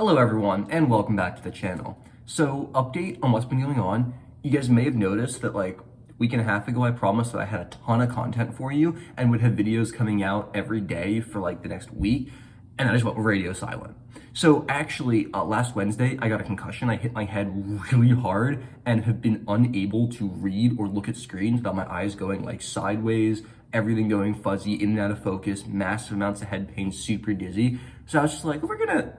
Hello everyone, and welcome back to the channel. So, update on what's been going on. You guys may have noticed that like a week and a half ago I promised that I had a ton of content for you and would have videos coming out every day for like the next week, and I just went radio silent. So actually, last Wednesday I got a concussion. I hit my head really hard and have been unable to read or look at screens without my eyes going like sideways, everything going fuzzy, in and out of focus, massive amounts of head pain, super dizzy. So I was just like, we're gonna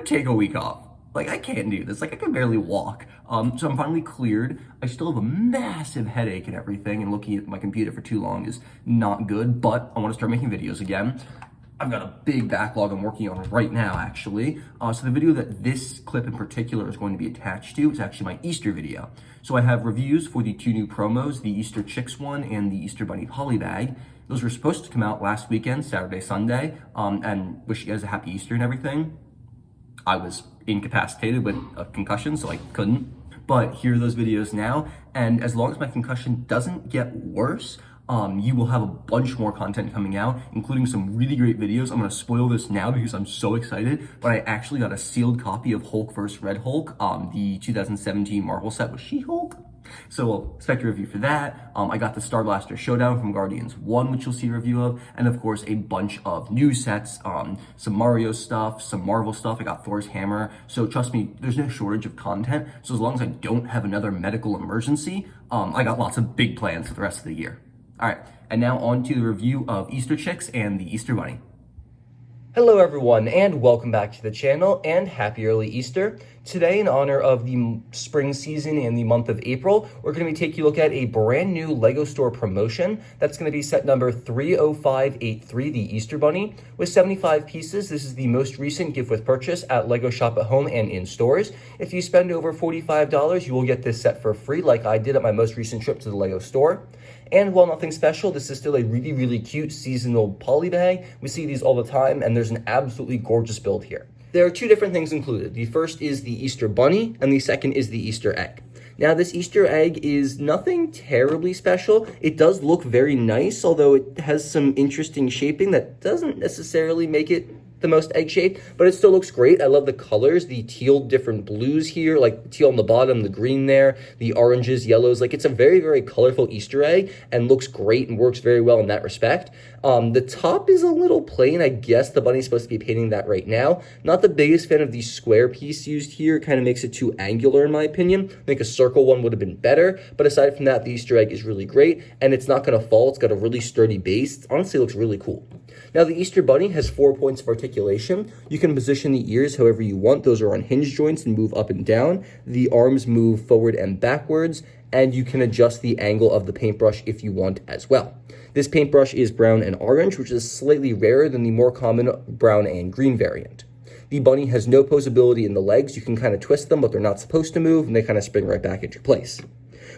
take a week off. Like, I can't do this. Like, I can barely walk. So I'm finally cleared. I still have a massive headache and everything, and looking at my computer for too long is not good, but I want to start making videos again. I've got a big backlog I'm working on right now, actually. So the video that this clip in particular is going to be attached to is actually my Easter video. So I have reviews for the two new promos, the Easter Chicks one and the Easter Bunny Poly Bag. Those were supposed to come out last weekend, Saturday, Sunday, and wish you guys a happy Easter and everything. I was incapacitated with a concussion, so I couldn't. But here are those videos now, and as long as my concussion doesn't get worse, you will have a bunch more content coming out, including some really great videos. I'm gonna spoil this now because I'm so excited, but I actually got a sealed copy of Hulk vs. Red Hulk, the 2017 Marvel set with She-Hulk. So we'll expect a review for that. I got the Star Blaster Showdown from Guardians 1, which you'll see a review of, and of course a bunch of new sets, some Mario stuff, some Marvel stuff. I got Thor's hammer. So trust me, there's no shortage of content. So as long as I don't have another medical emergency, I got lots of big plans for the rest of the year. All right, and now on to the review of Easter Chicks and the Easter Bunny. Hello everyone, and welcome back to the channel, and happy early Easter. Today, in honor of the spring season and the month of April, we're going to be taking a look at a brand new LEGO store promotion. That's going to be set number 30583, the Easter Bunny, with 75 pieces. This is the most recent gift with purchase at LEGO Shop at Home and in stores. If you spend over $45, you will get this set for free, like I did at my most recent trip to the LEGO store. And while nothing special, this is still a really, really cute seasonal poly bag. We see these all the time, and there's an absolutely gorgeous build here. There are two different things included. The first is the Easter Bunny, and the second is the Easter Egg. Now, this Easter egg is nothing terribly special. It does look very nice, although it has some interesting shaping that doesn't necessarily make it the most egg shaped, but it still looks great. I love the colors, the teal different blues here, like teal on the bottom, the green there, the oranges, yellows. Like, it's a very, very colorful Easter egg and looks great and works very well in that respect. The top is a little plain. I guess the bunny's supposed to be painting that right now. Not the biggest fan of the square piece used here. It kind of makes it too angular in my opinion. I think a circle one would have been better, but aside from that, the Easter egg is really great and it's not going to fall. It's got a really sturdy base. It honestly looks really cool. Now, the Easter Bunny has 4 points of articulation. You can position the ears however you want. Those are on hinge joints and move up and down. The arms move forward and backwards, and you can adjust the angle of the paintbrush if you want as well. This paintbrush is brown and orange, which is slightly rarer than the more common brown and green variant. The bunny has no posability in the legs. You can kind of twist them, but they're not supposed to move, and they kind of spring right back into place.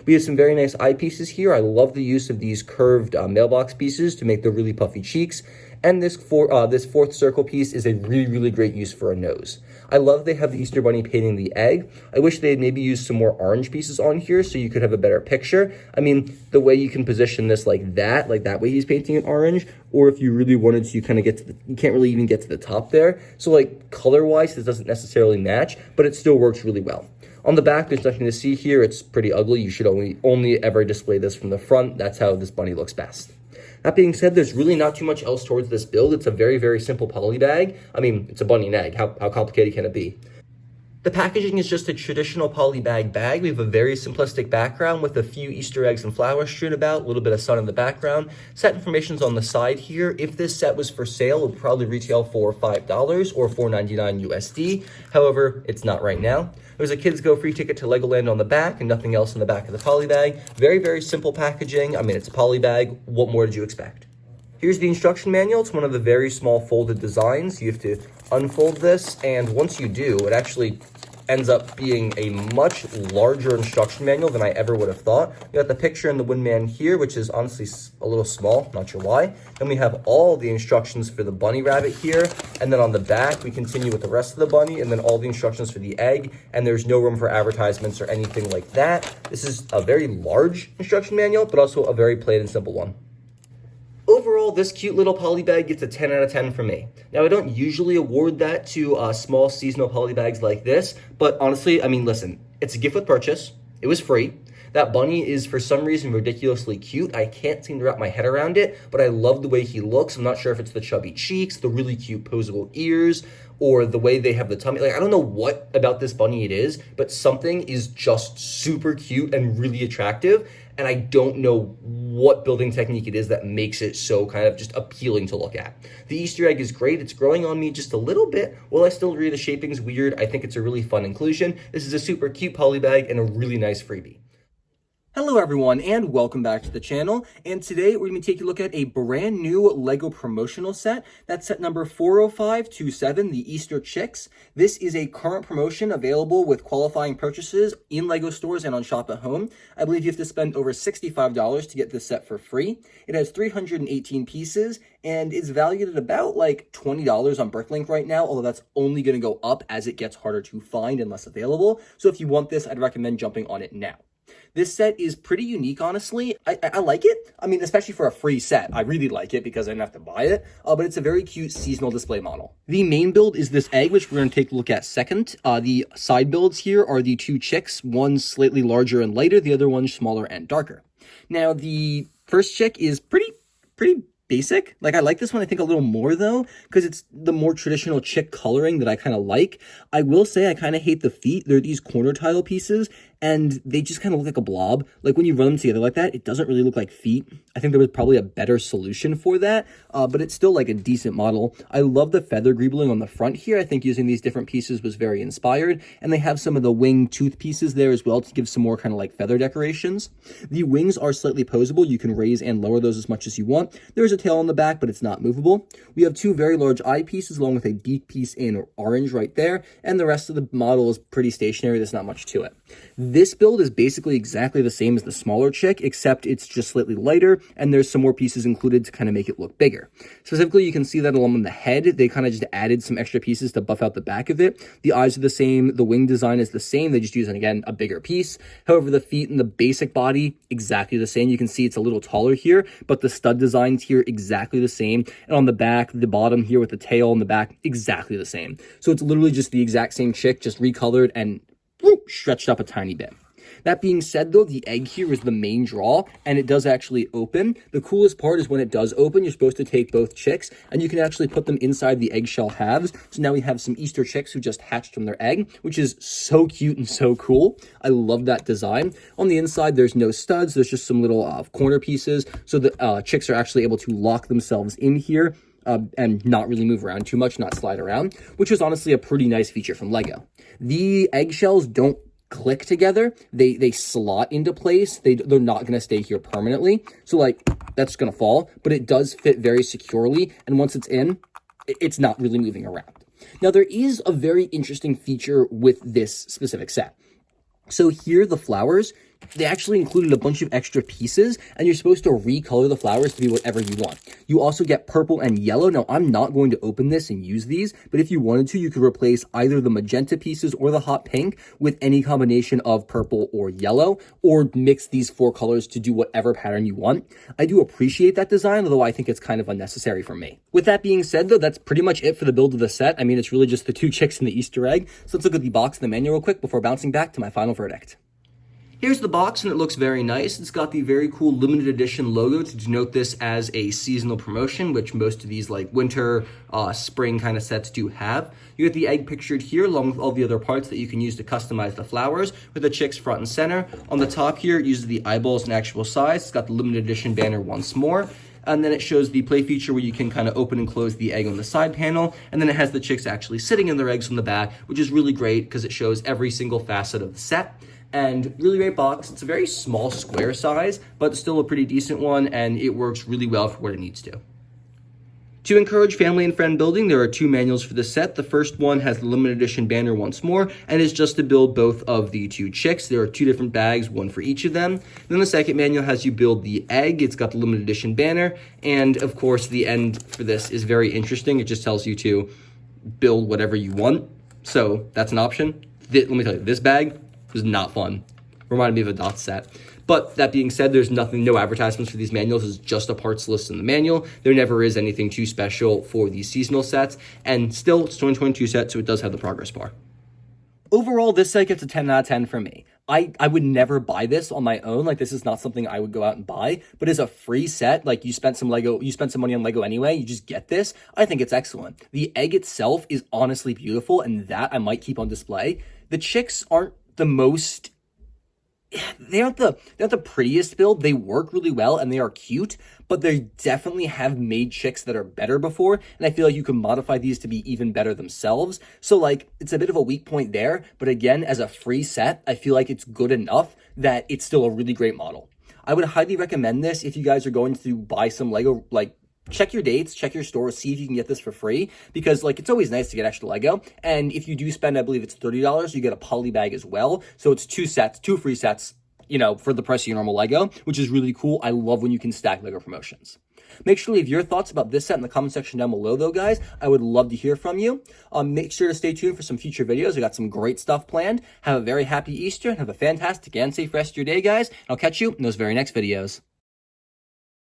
We have some very nice eye pieces here. I love the use of these curved mailbox pieces to make the really puffy cheeks. And this fourth circle piece is a really, really great use for a nose. I love they have the Easter Bunny painting the egg. I wish they had maybe used some more orange pieces on here so you could have a better picture. I mean, the way you can position this like that way he's painting it orange, or if you really wanted to, you kind of get to the, you can't really even get to the top there. So like color-wise, this doesn't necessarily match, but it still works really well. On the back, there's nothing to see here. It's pretty ugly. You should only ever display this from the front. That's how this bunny looks best. That being said, there's really not too much else towards this build. It's a very, very simple poly bag. I mean, it's a bunny and egg. How complicated can it be? The packaging is just a traditional poly bag. We have a very simplistic background with a few Easter eggs and flowers strewn about, a little bit of sun in the background. Set information's on the side here. If this set was for sale, it would probably retail for $5 or $4.99 USD. However, it's not right now. There's a Kids Go free ticket to Legoland on the back and nothing else in the back of the poly bag. Very, very simple packaging. I mean, it's a poly bag. What more did you expect? Here's the instruction manual. It's one of the very small folded designs. You have to unfold this, and once you do, it actually ends up being a much larger instruction manual than I ever would have thought. We got the picture in the Windman here, which is honestly a little small, not sure why. Then we have all the instructions for the bunny rabbit here, and then on the back, we continue with the rest of the bunny, and then all the instructions for the egg, and there's no room for advertisements or anything like that. This is a very large instruction manual, but also a very plain and simple one. Overall, this cute little poly bag gets a 10 out of 10 from me. Now, I don't usually award that to small seasonal poly bags like this, but honestly, I mean, listen, it's a gift with purchase. It was free. That bunny is, for some reason, ridiculously cute. I can't seem to wrap my head around it, but I love the way he looks. I'm not sure if it's the chubby cheeks, the really cute posable ears, or the way they have the tummy. Like, I don't know what about this bunny it is, but something is just super cute and really attractive. And I don't know what building technique it is that makes it so kind of just appealing to look at. The Easter egg is great. It's growing on me just a little bit. While I still agree the shaping's weird, I think it's a really fun inclusion. This is a super cute poly bag and a really nice freebie. Hello everyone and welcome back to the channel, and today we're going to take a look at a brand new LEGO promotional set. That's set number 40527, the Easter Chicks. This is a current promotion available with qualifying purchases in LEGO stores and on Shop at Home. I believe you have to spend over $65 to get this set for free. It has 318 pieces and is valued at about like $20 on Bricklink right now, although that's only going to go up as it gets harder to find and less available. So if you want this, I'd recommend jumping on it now. This set is pretty unique, honestly. I like it. I mean, especially for a free set. I really like it because I didn't have to buy it, but it's a very cute seasonal display model. The main build is this egg, which we're going to take a look at second. The side builds here are the two chicks. One slightly larger and lighter, the other one smaller and darker. Now, the first chick is pretty basic. Like, I like this one, I think, a little more, though, because it's the more traditional chick coloring that I kind of like. I will say I kind of hate the feet. They're these corner tile pieces, and they just kind of look like a blob. Like, when you run them together like that, it doesn't really look like feet. I think there was probably a better solution for that, but it's still, like, a decent model. I love the feather greebling on the front here. I think using these different pieces was very inspired, and they have some of the wing tooth pieces there as well to give some more kind of, like, feather decorations. The wings are slightly posable. You can raise and lower those as much as you want. There's a tail on the back, but it's not movable. We have two very large eye pieces along with a beak piece in orange right there, and the rest of the model is pretty stationary. There's not much to it. This build is basically exactly the same as the smaller chick, except it's just slightly lighter, and there's some more pieces included to kind of make it look bigger. Specifically, you can see that along the head, they kind of just added some extra pieces to buff out the back of it. The eyes are the same, the wing design is the same, they just use, again, a bigger piece. However, the feet and the basic body, exactly the same. You can see it's a little taller here, but the stud designs here, exactly the same. And on the back, the bottom here with the tail on the back, exactly the same. So it's literally just the exact same chick, just recolored and stretched up a tiny bit. That being said, though, the egg here is the main draw, and it does actually open. The coolest part is when it does open, you're supposed to take both chicks, and you can actually put them inside the eggshell halves. So now we have some Easter chicks who just hatched from their egg, which is so cute and so cool. I love that design. On the inside, there's no studs. There's just some little corner pieces, so the chicks are actually able to lock themselves in here. And not really move around too much, not slide around, which is honestly a pretty nice feature from LEGO. The eggshells don't click together. They slot into place. They're not going to stay here permanently. So, like, that's going to fall, but it does fit very securely. And once it's in, it's not really moving around. Now, there is a very interesting feature with this specific set. So here, the flowers, they actually included a bunch of extra pieces, and you're supposed to recolor the flowers to be whatever you want. You also get purple and yellow. Now, I'm not going to open this and use these, but if you wanted to, you could replace either the magenta pieces or the hot pink with any combination of purple or yellow, or mix these four colors to do whatever pattern you want. I do appreciate that design, although I think it's kind of unnecessary for me. With that being said, though, that's pretty much it for the build of the set. I mean, it's really just the two chicks and the Easter egg. So let's look at the box and the manual real quick before bouncing back to my final verdict. Here's the box, and it looks very nice. It's got the very cool limited edition logo to denote this as a seasonal promotion, which most of these like winter, spring kind of sets do have. You get the egg pictured here along with all the other parts that you can use to customize the flowers with the chicks front and center. On the top here, it uses the eyeballs in actual size. It's got the limited edition banner once more. And then it shows the play feature where you can kind of open and close the egg on the side panel. And then it has the chicks actually sitting in their eggs on the back, which is really great because it shows every single facet of the set. And really great box. It's a very small square size, but still a pretty decent one, and it works really well for what it needs to. To encourage family and friend building, there are two manuals for this set. The first one has the limited edition banner once more, and is just to build both of the two chicks. There are two different bags, one for each of them. Then the second manual has you build the egg. It's got the limited edition banner, and of course the end for this is very interesting. It just tells you to build whatever you want, so that's an option. Let me tell you, this bag was not fun. Reminded me of a dot set. But that being said, there's no advertisements for these manuals. It's just a parts list in the manual. There never is anything too special for these seasonal sets. And still, it's 2022 set, so it does have the progress bar. Overall, this set gets a 10 out of 10 from me. I would never buy this on my own. Like, this is not something I would go out and buy, but as a free set, like you spent some money on Lego anyway, you just get this. I think it's excellent. The egg itself is honestly beautiful, and that I might keep on display. The chicks aren't the most, they aren't the prettiest build. They work really well and they are cute, but they definitely have made chicks that are better before, and I feel like you can modify these to be even better themselves. So like, it's a bit of a weak point there, but again, as a free set, I feel like it's good enough that it's still a really great model. I would highly recommend this if you guys are going to buy some Lego. Like, check your dates, check your store, see if you can get this for free, because like, it's always nice to get extra Lego. And if you do spend, I believe it's $30, you get a poly bag as well. So it's two free sets, you know, for the price of your normal Lego, which is really cool. I love when you can stack Lego promotions. Make sure to leave your thoughts about this set in the comment section down below though, guys. I would love to hear from you. Make sure to stay tuned for some future videos. We got some great stuff planned. Have a very happy Easter and have a fantastic and safe rest of your day, guys. I'll catch you in those very next videos.